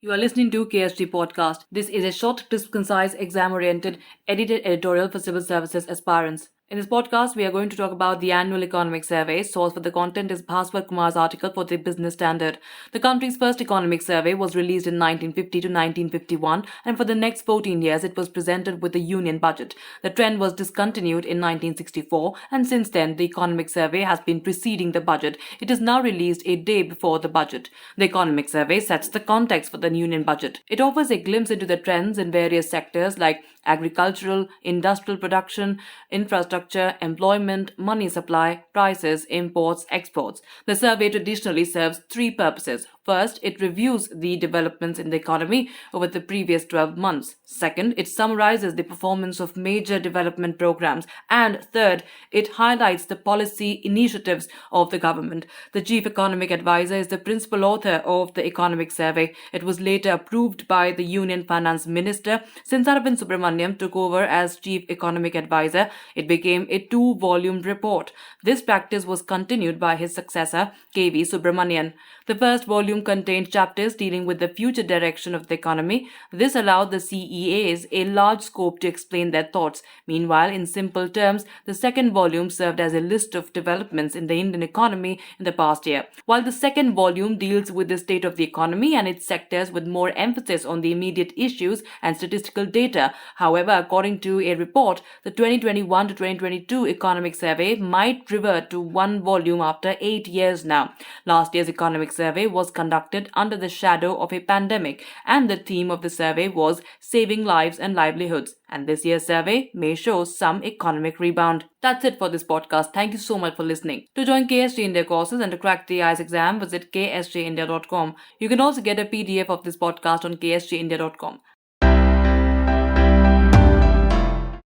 You are listening to KSG Podcast. This is a short, crisp, concise, exam-oriented, edited editorial for civil services aspirants. In this podcast, we are going to talk about the annual economic survey. Source for the content is Bhaswar Kumar's article for the Business Standard. The country's first economic survey was released in 1950 to 1951, and for the next 14 years, it was presented with the union budget. The trend was discontinued in 1964, and since then, the economic survey has been preceding the budget. It is now released a day before the budget. The economic survey sets the context for the union budget. It offers a glimpse into the trends in various sectors like agricultural, industrial production, infrastructure, employment, money supply, prices, imports, exports. The survey traditionally serves three purposes. First, it reviews the developments in the economy over the previous 12 months. Second, it summarizes the performance of major development programs. And third, it highlights the policy initiatives of the government. The Chief Economic Advisor is the principal author of the economic survey. It was later approved by the Union Finance Minister. Since Arvind Subramaniam took over as Chief Economic Advisor, it became a two-volume report. This practice was continued by his successor, K.V. Subramanian. The first volume contained chapters dealing with the future direction of the economy. This allowed the CEAs a large scope to explain their thoughts. Meanwhile, in simple terms, the second volume served as a list of developments in the Indian economy in the past year. While the second volume deals with the state of the economy and its sectors with more emphasis on the immediate issues and statistical data. However, according to a report, the 2021 to 2022 economic survey might revert to one volume after 8 years now. Last year's economic survey was conducted under the shadow of a pandemic, and the theme of the survey was saving lives and livelihoods. And this year's survey may show some economic rebound. That's it for this podcast. Thank you so much for listening. To join KSG India courses and to crack the IELTS exam, visit ksgindia.com. You can also get a PDF of this podcast on ksgindia.com.